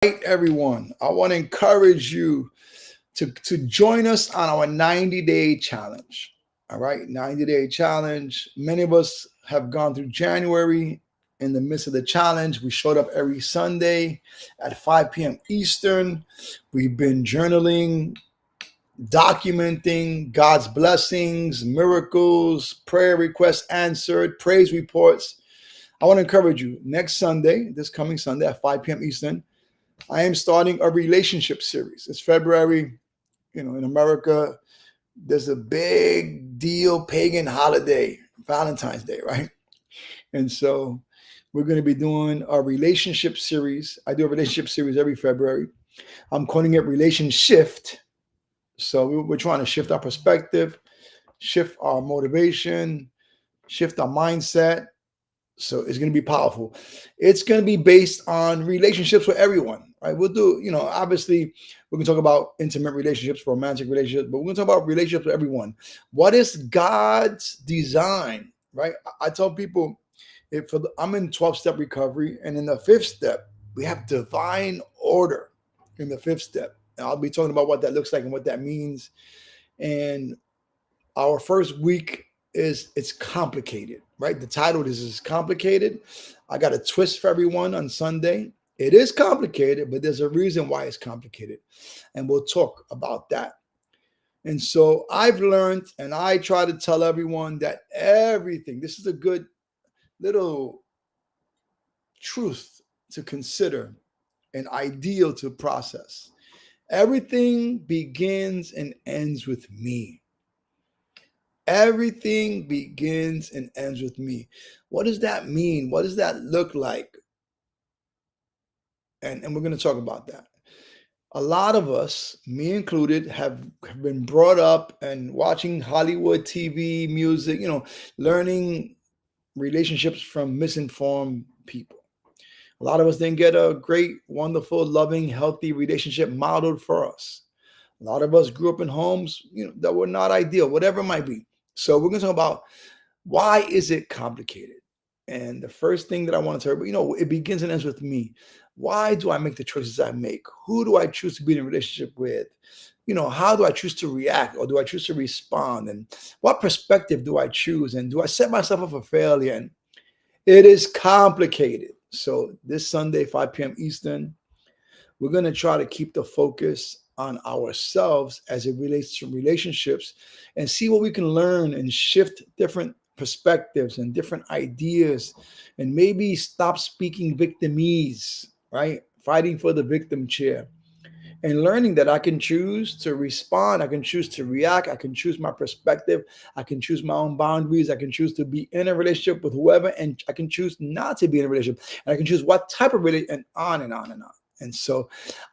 Right, everyone. I want to encourage you to join us on our 90-day challenge. All right, 90-day challenge. Many of us have gone through January in the midst of the challenge. We showed up every Sunday at 5 p.m. Eastern. We've been journaling, documenting God's blessings, miracles, prayer requests answered, praise reports. I want to encourage you next Sunday, this coming Sunday at 5 p.m. Eastern. I am starting a relationship series. It's February. In America, there's a big deal pagan holiday, Valentine's Day, right? And so we're going to be doing a relationship series. I do a relationship series every February. I'm calling it Relation Shift. So we're trying to shift our perspective, shift our motivation, shift our mindset. So it's going to be powerful. It's going to be based on relationships with everyone, right? We'll do, obviously, we're going to talk about intimate relationships, romantic relationships, but we're going to talk about relationships with everyone. What is God's design, right? I tell people, I'm in 12-step recovery, and in the fifth step, we have divine order in the fifth step. And I'll be talking about what that looks like and what that means. And our first week it's complicated, right? The title is complicated. I got a twist for everyone on Sunday. It is complicated, but there's a reason why it's complicated, and we'll talk about that. And so I've learned, and I try to tell everyone that everything, this is a good little truth to consider, an ideal to process. Everything begins and ends with me. Everything begins and ends with me. What does that mean? What does that look like? And we're going to talk about that. A lot of us, me included, have been brought up and watching Hollywood TV, music, learning relationships from misinformed people. A lot of us didn't get a great, wonderful, loving, healthy relationship modeled for us. A lot of us grew up in homes, that were not ideal, whatever it might be. So we're going to talk about why is it complicated? And the first thing that I want to tell you, it begins and ends with me. Why do I make the choices I make? Who do I choose to be in a relationship with? How do I choose to react, or do I choose to respond? And what perspective do I choose? And do I set myself up for failure? And it is complicated. So this Sunday, 5 p.m. Eastern, we're going to try to keep the focus on ourselves as it relates to relationships, and see what we can learn and shift different perspectives and different ideas, and maybe stop speaking victimese, right? Fighting for the victim chair, and learning that I can choose to respond, I can choose to react, I can choose my perspective, I can choose my own boundaries, I can choose to be in a relationship with whoever, and I can choose not to be in a relationship, and I can choose what type of relationship, and on and on and on. And so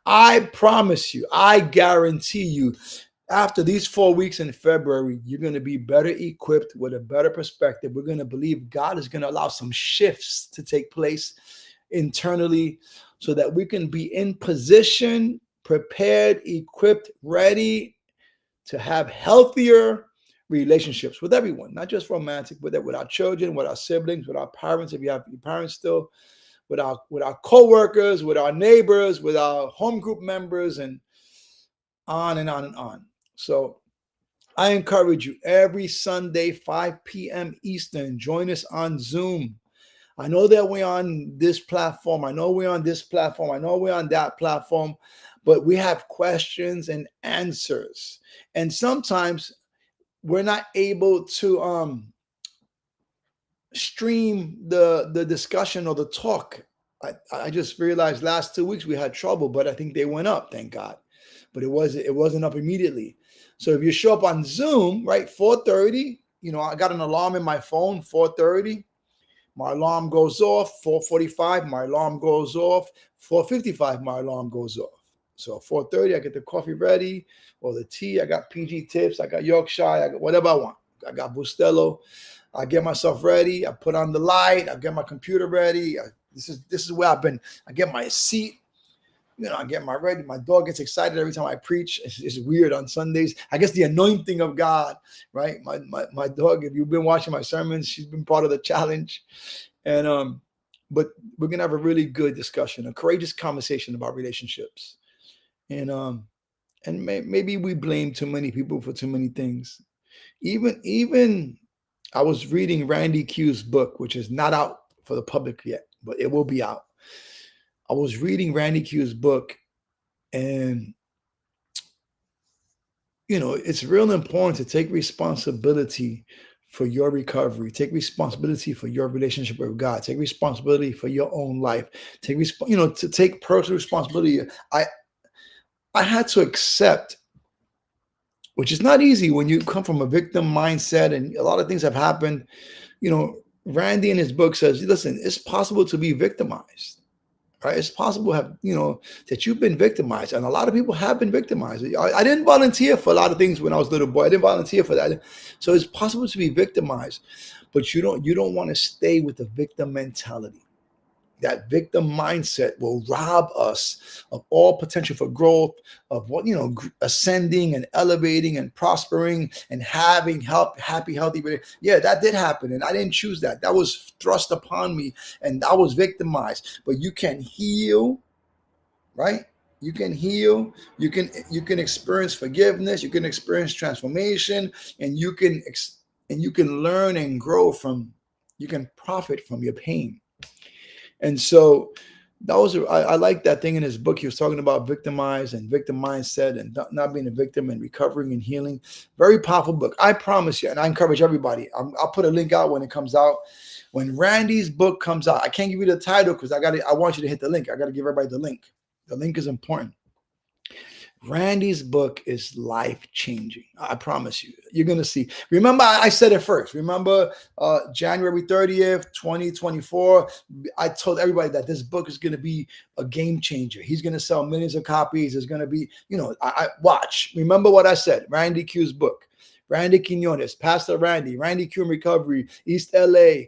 I promise you, I guarantee you, after these 4 weeks in February, you're going to be better equipped with a better perspective. We're going to believe God is going to allow some shifts to take place internally so that we can be in position, prepared, equipped, ready to have healthier relationships with everyone, not just romantic, but with our children, with our siblings, with our parents, if you have your parents still, with our co-workers, with our neighbors, with our home group members, and on and on and on. So I encourage you, every Sunday, 5 p.m. Eastern, join us on Zoom. I know that we're on this platform. I know we're on this platform. I know we're on that platform, but we have questions and answers. And sometimes we're not able to stream the discussion or the talk. I just realized last 2 weeks we had trouble, but I think they went up, thank God. But it wasn't up immediately. So if you show up on Zoom, right, 4:30, I got an alarm in my phone, 4:30. My alarm goes off, 4:45, my alarm goes off, 4:55, my alarm goes off. So 4:30, I get the coffee ready or the tea. I got PG tips, I got Yorkshire, I got whatever I want. I got Bustelo. I get myself ready. I put on the light. I get my computer ready. This is where I've been. I get my seat. I get my ready. My dog gets excited every time I preach. It's weird on Sundays. I guess the anointing of God, right? My dog, if you've been watching my sermons, she's been part of the challenge. And but we're gonna have a really good discussion, a courageous conversation about relationships. And maybe we blame too many people for too many things. Even I was reading Randy Q's book, which is not out for the public yet, but it will be out. I was reading Randy Q's book, and it's real important to take responsibility for your recovery. Take responsibility for your relationship with God. Take responsibility for your own life. To take personal responsibility. I had to accept, which is not easy when you come from a victim mindset and a lot of things have happened. Randy in his book says, listen, it's possible to be victimized. Right? It's possible that you've been victimized, and a lot of people have been victimized. I didn't volunteer for a lot of things when I was a little boy. I didn't volunteer for that. So it's possible to be victimized, but you don't want to stay with the victim mentality. That victim mindset will rob us of all potential for growth, of ascending and elevating and prospering and having happy, healthy. Yeah, that did happen, and I didn't choose that. That was thrust upon me, and I was victimized. But you can heal, right? You can heal. You can experience forgiveness. You can experience transformation, and you can learn and grow from. You can profit from your pain. And so I like that thing in his book. He was talking about victimized and victim mindset and not being a victim and recovering and healing. Very powerful book. I promise you, and I encourage everybody. I'll put a link out when it comes out. When Randy's book comes out, I can't give you the title because I want you to hit the link. I got to give everybody the link. The link is important. Randy's book is life-changing. I promise you. You're going to see. Remember, I said it first. Remember January 30th, 2024, I told everybody that this book is going to be a game changer. He's going to sell millions of copies. There's going to be, I watch. Remember what I said. Randy Q's book. Randy Quinones, Pastor Randy Q in Recovery, East LA.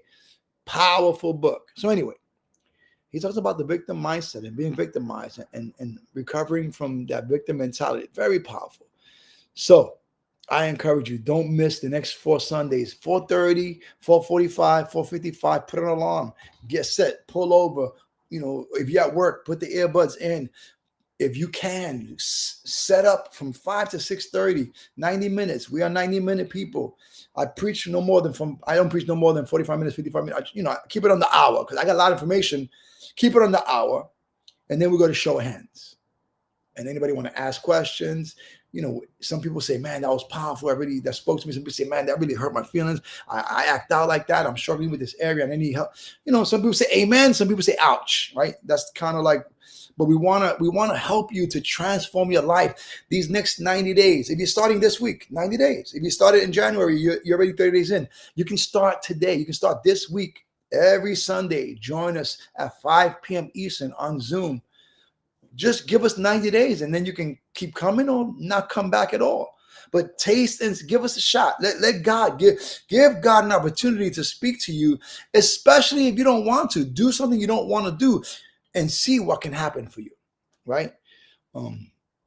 Powerful book. So anyway, he talks about the victim mindset and being victimized and recovering from that victim mentality. Very powerful. So I encourage you, don't miss the next 4 Sundays, 4:30, 4:45, 4:55. Put an alarm. Get set. Pull over. If you're at work, put the earbuds in. If you can, set up from 5 to 6:30, 90 minutes. We are 90-minute people. I don't preach no more than 45 minutes, 55 minutes. I keep it on the hour because I got a lot of information. Keep it on the hour, and then we go to show of hands. And anybody want to ask questions? Some people say, man, that was powerful. That spoke to me. Some people say, man, that really hurt my feelings. I act out like that. I'm struggling with this area and I need help. Some people say amen. Some people say ouch, right? That's kind of like, but we want to help you to transform your life these next 90 days. If you're starting this week, 90 days. If you started in January, you're already 30 days in. You can start today. You can start this week. Every Sunday, join us at 5 p.m. Eastern on Zoom. Just give us 90 days and then you can keep coming or not come back at all. But taste and give us a shot. Let God give God an opportunity to speak to you, especially if you don't want to. Do something you don't want to do and see what can happen for you, right?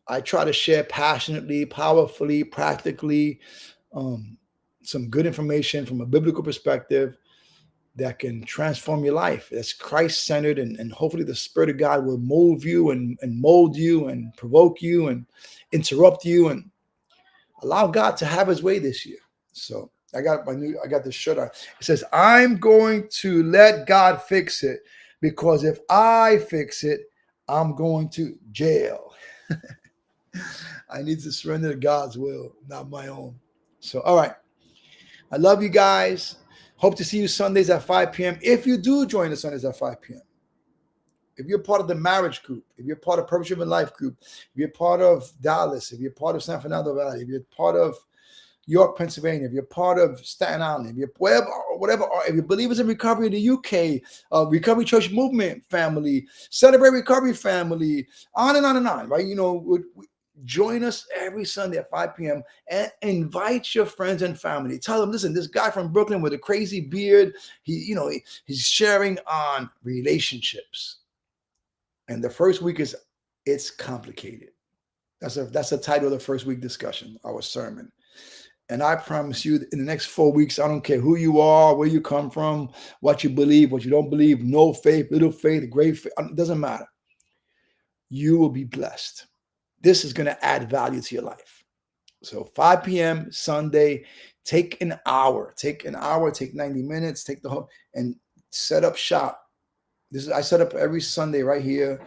I try to share passionately, powerfully, practically, some good information from a biblical perspective that can transform your life. That's Christ-centered, and hopefully the Spirit of God will move you and mold you and provoke you and interrupt you and allow God to have his way this year. So I got this shirt on. It says, I'm going to let God fix it because if I fix it, I'm going to jail. I need to surrender to God's will, not my own. So, all right. I love you guys. Hope to see you Sundays at 5 p.m. If you do join us Sundays at 5 p.m. If you're part of the marriage group, if you're part of Purpose Driven Life group, if you're part of Dallas, if you're part of San Fernando Valley, if you're part of York, Pennsylvania, if you're part of Staten Island, if you're whatever, if you're believers in recovery in the UK, Recovery Church Movement family, Celebrate Recovery family, on and on and on, right? Join us every Sunday at 5 p.m. and invite your friends and family. Tell them, listen, this guy from Brooklyn with a crazy beard, he's sharing on relationships. And the first week is It's Complicated. That's the title of the first week discussion, our sermon. And I promise you, in the next 4 weeks, I don't care who you are, where you come from, what you believe, what you don't believe, no faith, little faith, great faith, it doesn't matter. You will be blessed. This is going to add value to your life. So 5 p.m. Sunday, take an hour, take 90 minutes, take the whole, and set up shop. I set up every Sunday right here.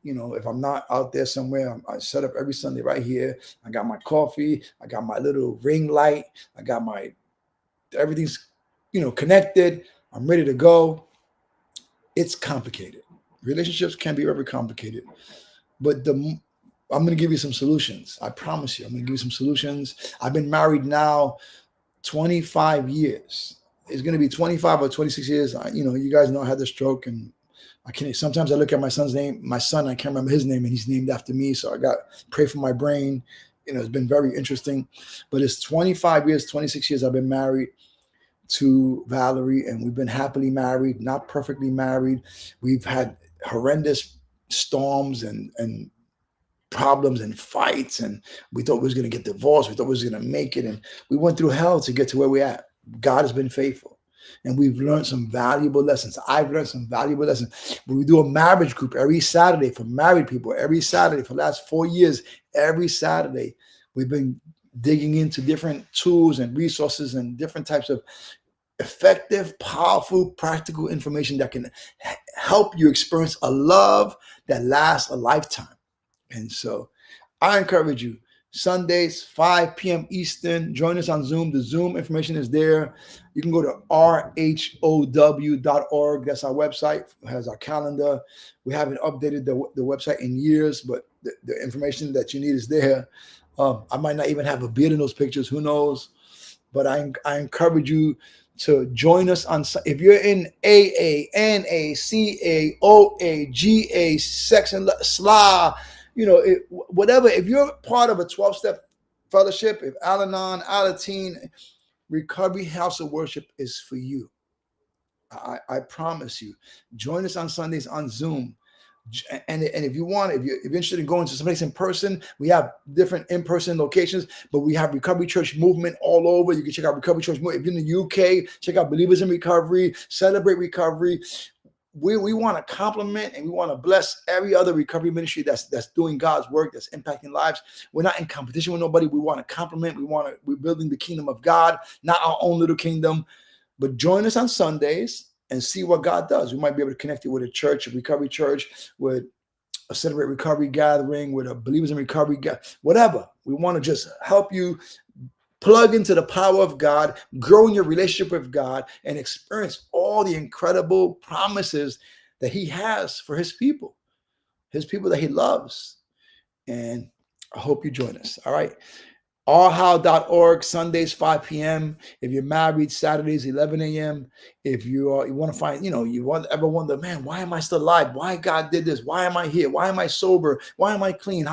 If I'm not out there somewhere, I set up every Sunday right here. I got my coffee, I got my little ring light, I got everything's, connected. I'm ready to go. It's complicated. Relationships can be very complicated, but I'm going to give you some solutions. I promise you, I'm going to give you some solutions. I've been married now 25 years. It's going to be 25 or 26 years. You guys know I had the stroke, and sometimes I look at my son's name, I can't remember his name, and he's named after me. So I got pray for my brain. It's been very interesting, but it's 25 years, 26 years I've been married to Valerie, and we've been happily married, not perfectly married. We've had horrendous storms and problems and fights, and we thought we was going to get divorced. We thought we was going to make it, and we went through hell to get to where we're at. God has been faithful, and we've learned some valuable lessons. I've learned some valuable lessons. We do a marriage group every Saturday for married people. Every Saturday for the last 4 years, every Saturday, we've been digging into different tools and resources and different types of effective, powerful, practical information that can help you experience a love that lasts a lifetime. And so I encourage you, Sundays, 5 p.m. Eastern, join us on Zoom. The Zoom information is there. You can go to rhow.org. That's our website. It has our calendar. We haven't updated the website in years, but the information that you need is there. I might not even have a beard in those pictures. Who knows? But I encourage you to join us if you're in AA, NA, CA, OA, GA, sex and SLA, whatever. If you're part of a 12-step fellowship, if Al-Anon, Alateen, Recovery House of Worship is for you. I promise you. Join us on Sundays on Zoom. And if you're interested in going to someplace in person, we have different in-person locations, but we have Recovery Church Movement all over. You can check out Recovery Church Movement. If you're in the UK, check out Believers in Recovery, Celebrate Recovery. We want to compliment and we want to bless every other recovery ministry that's doing God's work, that's impacting lives. We're not in competition with nobody. We want to compliment. We're building the kingdom of God, not our own little kingdom. But join us on Sundays and see what God does. We might be able to connect you with a church, a recovery church, with a Celebrate Recovery gathering, with a Believers in Recovery, whatever. We want to just help you plug into the power of God, grow in your relationship with God, and experience all the incredible promises that he has for his people that he loves. And I hope you join us. All right. rhow.org, Sundays, 5 p.m. If you're married, Saturdays, 11 a.m. If you want to find, ever wonder, man, why am I still alive? Why God did this? Why am I here? Why am I sober? Why am I clean?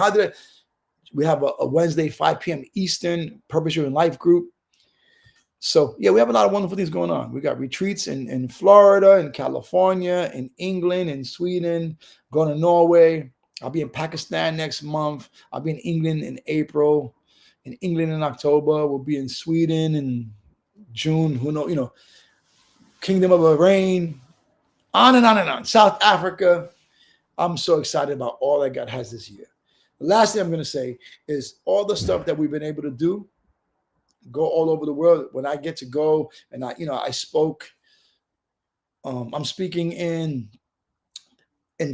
We have a Wednesday, 5 p.m. Eastern, Purpose Driven Life group. So, yeah, we have a lot of wonderful things going on. We got retreats in Florida, in California, in England, in Sweden, going to Norway. I'll be in Pakistan next month. I'll be in England in April. In England in October, we'll be in Sweden in June. Who knows? Kingdom of Bahrain, on and on and on. South Africa. I'm so excited about all that God has this year. The last thing I'm going to say is all the stuff that we've been able to do, go all over the world. When I get to go and I spoke. I'm speaking in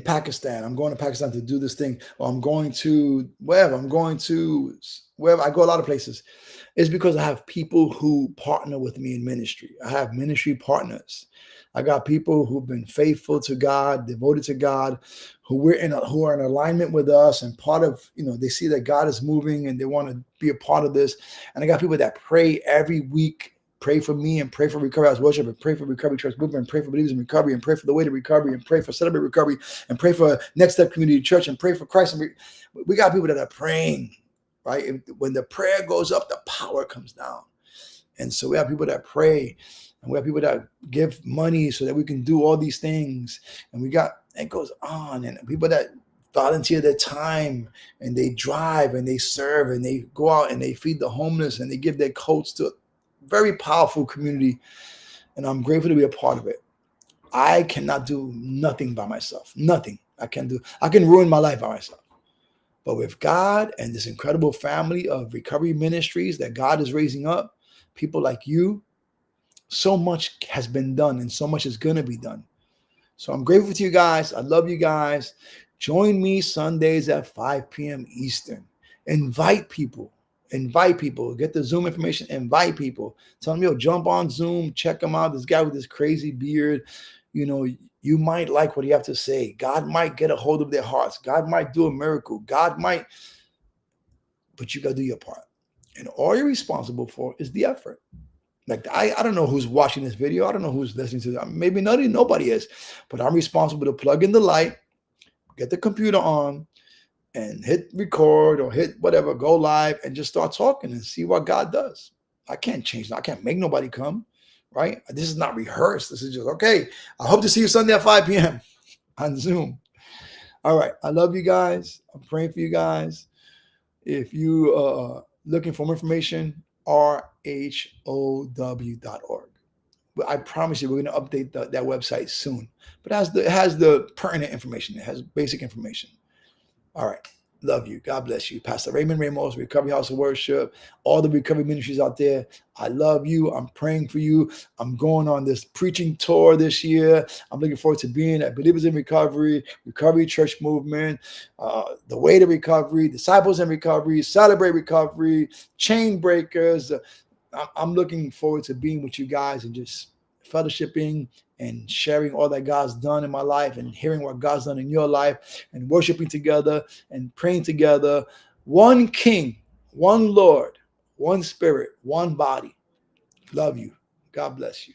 Pakistan. I'm going to Pakistan to do this thing. Or I'm going to wherever. I go a lot of places. It's because I have people who partner with me in ministry. I have ministry partners. I got people who've been faithful to God, devoted to God, who are in alignment with us, and part of, they see that God is moving and they want to be a part of this. And I got people that pray every week. Pray for me and pray for Recovery House Worship and pray for Recovery Church Movement and pray for Believers in Recovery and pray for the Way to Recovery and pray for Celebrate Recovery and pray for Next Step Community Church and pray for Christ. And we got people that are praying, right? And when the prayer goes up, the power comes down. And so we have people that pray and we have people that give money so that we can do all these things. And it goes on, and people that volunteer their time and they drive and they serve and they go out and they feed the homeless and they give their coats to a very powerful community. And I'm grateful to be a part of it. I cannot do nothing by myself. Nothing. I can ruin my life by myself. But with God and this incredible family of recovery ministries that God is raising up, people like you, so much has been done and so much is going to be done. So I'm grateful to you guys. I love you guys. Join me Sundays at 5 p.m. Eastern. Invite people. Invite people. Get the Zoom information. Invite people. Tell them, yo, jump on Zoom. Check him out. This guy with this crazy beard. You know, you might like what he have to say. God might get a hold of their hearts. God might do a miracle. God might, but you got to do your part. And all you're responsible for is the effort. Like I don't know who's watching this video. I don't know who's listening to it. Maybe nobody is, but I'm responsible to plug in the light, get the computer on, and hit record or hit whatever, go live, and just start talking and see what God does. I can't change that. I can't make nobody come, right? This is not rehearsed. This is just, okay, I hope to see you Sunday at 5 p.m. on Zoom. All right. I love you guys. I'm praying for you guys. If you are looking for more information, rhow.org. But I promise you, we're going to update that website soon. But it has the pertinent information. It has basic information. All right. Love you. God bless you. Pastor Raymond Ramos, Recovery House of Worship, all the recovery ministries out there. I love you. I'm praying for you. I'm going on this preaching tour this year. I'm looking forward to being at Believers in Recovery, Recovery Church Movement, The Way to Recovery, Disciples in Recovery, Celebrate Recovery, Chain Breakers. I'm looking forward to being with you guys and just fellowshipping and sharing all that God's done in my life and hearing what God's done in your life and worshiping together and praying together. One King, one Lord, one Spirit, one body. Love you. God bless you.